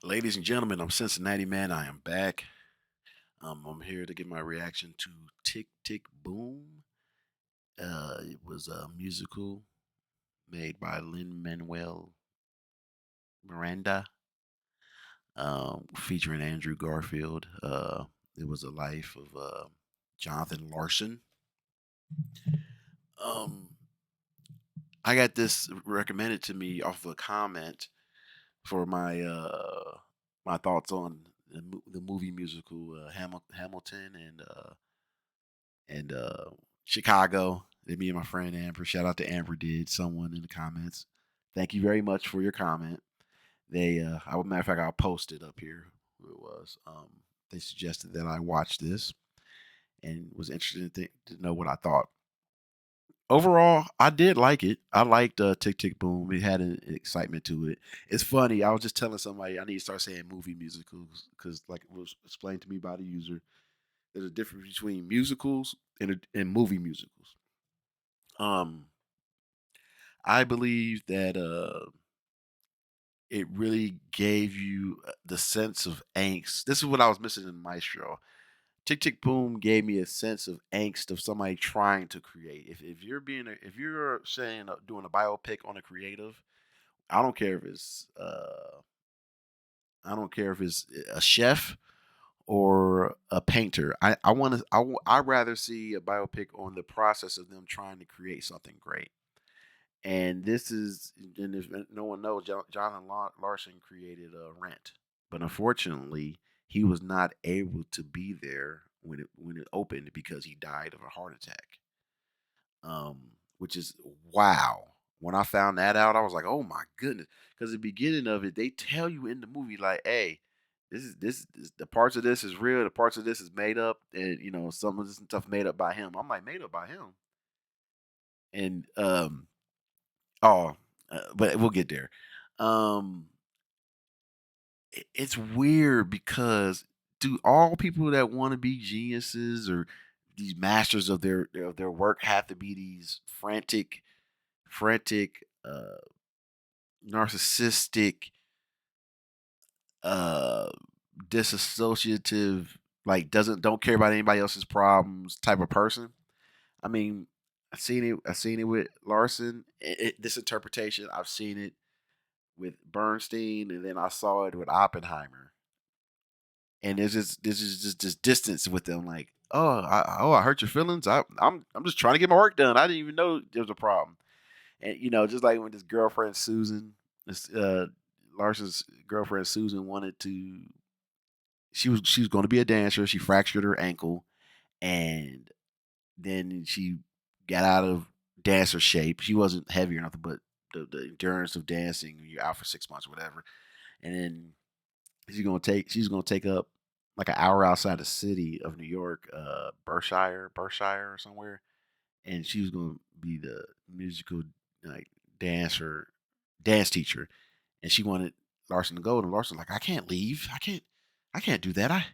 Ladies and gentlemen, I'm Cincinnati Man. I am back. I'm here to give my reaction to Tik Tik Boom. It was a musical made by Lin Manuel Miranda, featuring Andrew Garfield. It was a life of Jonathan Larson. Um, I got this recommended to me off of a comment for my thoughts on the movie musical Hamilton and Chicago. That me and my friend Amber. Shout out to Amber. Did someone in the comments? Thank you very much for your comment. I matter of fact, I'll post it up here. Who it was? They suggested that I watch this and was interested to know what I thought. Overall, I did like it. I liked Tick Tick Boom. It had an excitement to it. It's funny. I was just telling somebody I need to start saying movie musicals because, like it was explained to me by the user, there's a difference between musicals and movie musicals. Um, I believe that it really gave you the sense of angst. This is what I was missing in Maestro. Tick Tick Boom gave me a sense of angst of somebody trying to create. If you're saying doing a biopic on a creative, I don't care if it's I don't care if it's a chef or a painter. I want to I rather see a biopic on the process of them trying to create something great. And this is, and if no one knows, Jonathan Larson created Rent, but unfortunately, he was not able to be there when it opened because he died of a heart attack. Which is wow. When I found that out, I was like, oh my goodness, because the beginning of it, they tell you in the movie like, hey. This the parts of this is real. The parts of this is made up, and some of this stuff made up by him. I'm like made up by him, and oh, but we'll get there. Um, it's weird because do all people that want to be geniuses or these masters of their work have to be these frantic, narcissistic, uh, disassociative, like don't care about anybody else's problems type of person? I mean, I've seen it. I've seen it with Larson. This interpretation, I've seen it with Bernstein, and then I saw it with Oppenheimer. And there's just this distance with them, like, I hurt your feelings. I'm just trying to get my work done. I didn't even know there was a problem. And just like when this girlfriend Susan, this Larson's girlfriend Susan wanted to, she was going to be a dancer. She fractured her ankle, and then she got out of dancer shape. She wasn't heavy or nothing, but the endurance of dancing, you're out for 6 months, whatever. And then she's gonna take up like an hour outside the city of New York, Berkshire or somewhere, and she was gonna be the musical like dancer, dance teacher, and she wanted Larson to go, and Larson like, I can't leave, I can't do that.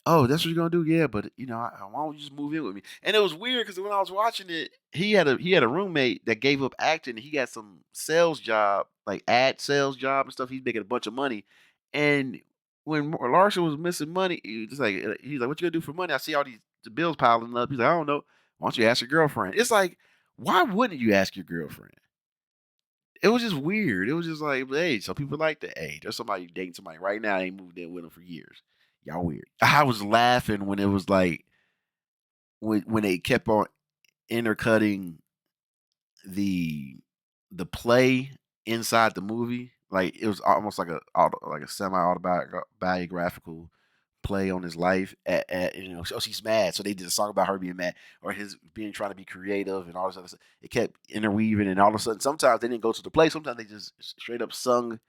Oh, that's what you're gonna do, yeah, but why don't you just move in with me? And it was weird because when I was watching it, he had a roommate that gave up acting. He got some sales job, like ad sales job and stuff. He's making a bunch of money, and when Larson was missing money, he's like, "What you gonna do for money? I see all these the bills piling up." He's like, "I don't know. Why don't you ask your girlfriend?" It's like, why wouldn't you ask your girlfriend? It was just weird. It was just like, hey, some people like that. Hey, there's somebody dating somebody right now. They ain't moved in with them for years. Y'all weird. I was laughing when it was like when they kept on intercutting the the play inside the movie. Like it was almost like a semi autobiographical play on his life. So she's mad, so they did a song about her being mad or his being trying to be creative and all this other stuff. It kept interweaving, and all of a sudden, sometimes they didn't go to the play. Sometimes they just straight up sung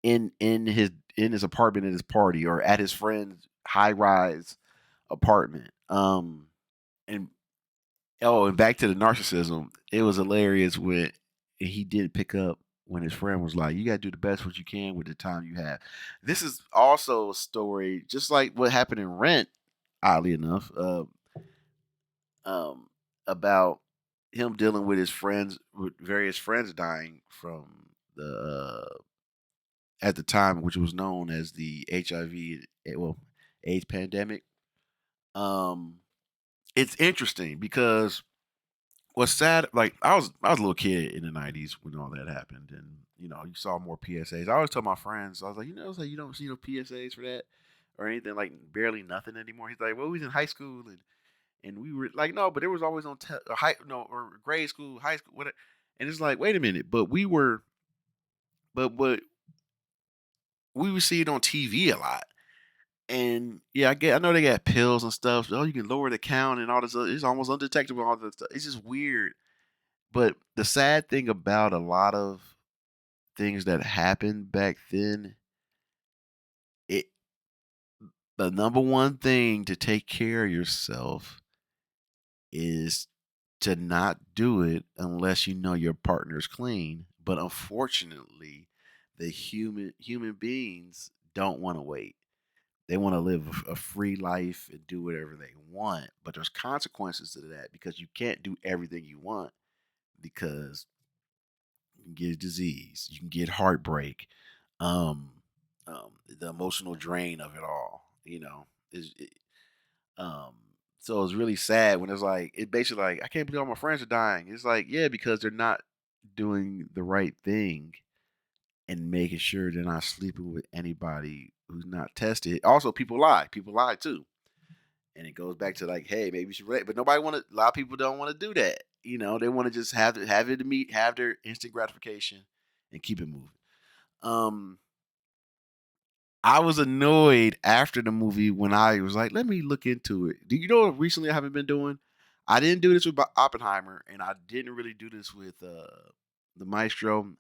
in his apartment at his party or at his friend's high rise apartment. And and back to the narcissism. It was hilarious when he did pick up when his friend was like, "You got to do the best what you can with the time you have." This is also a story, just like what happened in Rent. Oddly enough, um, about him dealing with his friends, with various friends dying from the at the time, which was known as the HIV, well, AIDS pandemic. Um, it's interesting because what's sad, like I was a little kid in the '90s when all that happened, and you saw more PSAs. I always tell my friends, I was like, so you don't see no PSAs for that or anything, like barely nothing anymore. He's like, well, we was in high school and we were like, no, but it was always on high, no, or grade school, high school, whatever. And it's like, wait a minute, but but we would see it on TV a lot. And yeah, I know they got pills and stuff. Oh, you can lower the count and all this. It's almost undetectable. All this stuff. It's just weird. But the sad thing about a lot of things that happened back then, it the number one thing to take care of yourself is to not do it unless you know your partner's clean. But unfortunately, the human beings don't want to wait. They want to live a free life and do whatever they want. But there's consequences to that because you can't do everything you want because you can get a disease, you can get heartbreak, um, the emotional drain of it all. Is um, so it's really sad when it's like it basically like I can't believe all my friends are dying. It's like yeah, because they're not doing the right thing and making sure they're not sleeping with anybody who's not tested. Also, people lie. People lie too, and it goes back to like, hey, maybe you should relate. But nobody want to. A lot of people don't want to do that. They want to just have it to meet, have their instant gratification, and keep it moving. Um, I was annoyed after the movie when I was like, let me look into it. Do you know what recently I haven't been doing? I didn't do this with Oppenheimer, and I didn't really do this with the Maestro.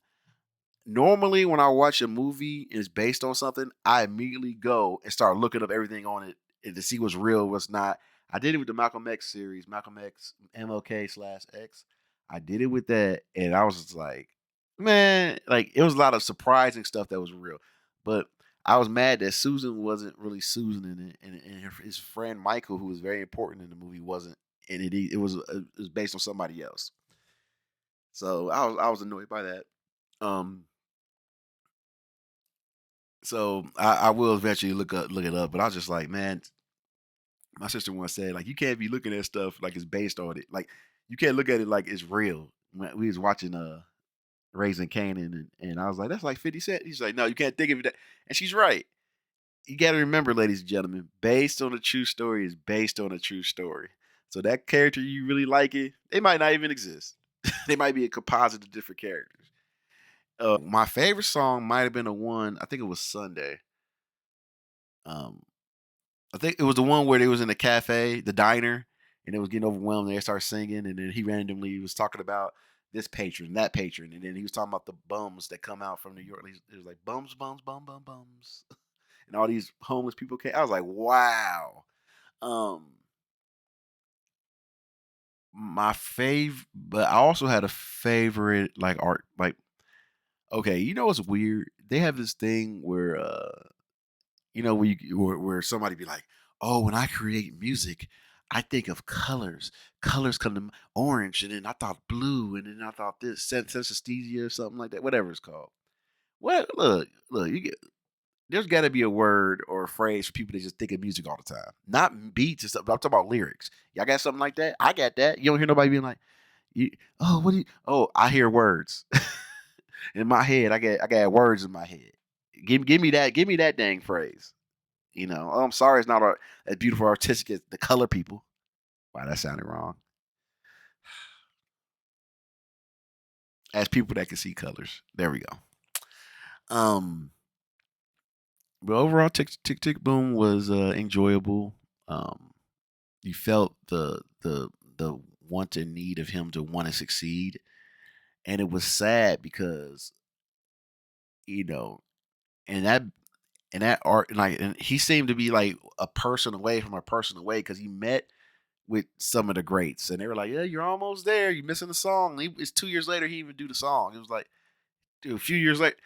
Normally, when I watch a movie and it's based on something, I immediately go and start looking up everything on it and to see what's real, what's not. I did it with the Malcolm X series, Malcolm X, MLK/X. I did it with that, and I was just like, man, like it was a lot of surprising stuff that was real. But I was mad that Susan wasn't really Susan in it, and his friend Michael, who was very important in the movie, wasn't in it. It was based on somebody else. So I was annoyed by that. Um, So I will eventually look it up, but I was just like, man, my sister once said like you can't be looking at stuff like it's based on it. Like you can't look at it like it's real. When we was watching Raising Canaan and I was like, that's like 50 Cent. He's like, no, you can't think of it that and she's right. You gotta remember, ladies and gentlemen, based on a true story is based on a true story. So that character you really like it, they might not even exist. They might be a composite of different characters. My favorite song might have been the one, I think it was Sunday. Um, I think it was the one where they was in the cafe, the diner, and it was getting overwhelmed. And they started singing, and then he randomly was talking about this patron, that patron, and then he was talking about the bums that come out from New York. It was like bums, bums, bums, and all these homeless people came. I was like, wow. Um, my favorite, but I also had a favorite like art. Like, okay, you know what's weird? They have this thing where where somebody be like, "Oh, when I create music, I think of colors. Colors come to orange, and then I thought blue, and then I thought this synesthesia or something like that. Whatever it's called. What? Look. There's got to be a word or a phrase for people that just think of music all the time, not beats and stuff. But I'm talking about lyrics. Y'all got something like that? I got that. You don't hear nobody being like, "Oh, what do you? Oh, I hear words in my head. I got words in my head. Give me that. Give me that dang phrase." Oh, I'm sorry, it's not as beautiful artistic as the color people. Wow, that sounded wrong. As people that can see colors. There we go. Um, but overall, Tick Boom was enjoyable. Um, you felt the want and need of him to want to succeed, and it was sad because you know, and that art, like, and he seemed to be like a person away from a person away because he met with some of the greats, and they were like, "Yeah, you're almost there. You're missing the song." It's 2 years later he even do the song. It was like, dude, a few years later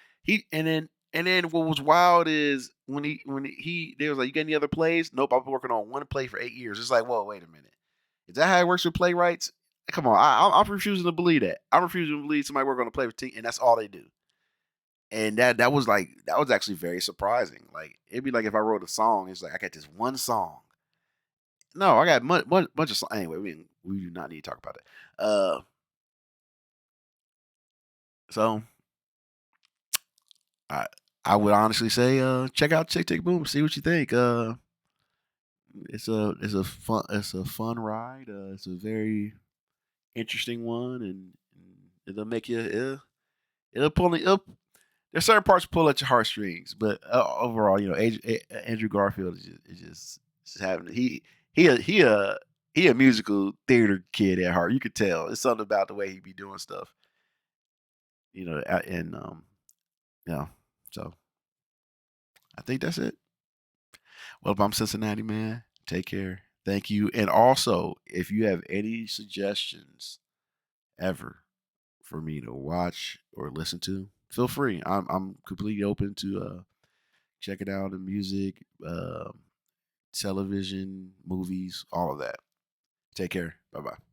and then what was wild is when he they was like, "You got any other plays?" Nope, I've been working on one play for 8 years. It's like, whoa, wait a minute, is that how it works with playwrights? Come on, I'm refusing to believe that. I'm refusing to believe somebody work on a play for 10, and that's all they do. and that was actually very surprising. Like it'd be like if I wrote a song, it's like I got this one song. No, I got bunch of songs. Anyway, we do not need to talk about it. So I I would honestly say check out Tik Tik Boom, see what you think. It's a fun ride. It's a very interesting one, and it'll make you it'll pull it up. There's certain parts pull at your heartstrings, but overall, Andrew Garfield is just having he a, he a he a musical theater kid at heart. You could tell. It's something about the way he be doing stuff, and yeah. So I think that's it. Well, if I'm Cincinnati, man, take care. Thank you. And also, if you have any suggestions ever for me to watch or listen to, feel free. I'm completely open to check it out in music, television, movies, all of that. Take care. Bye bye.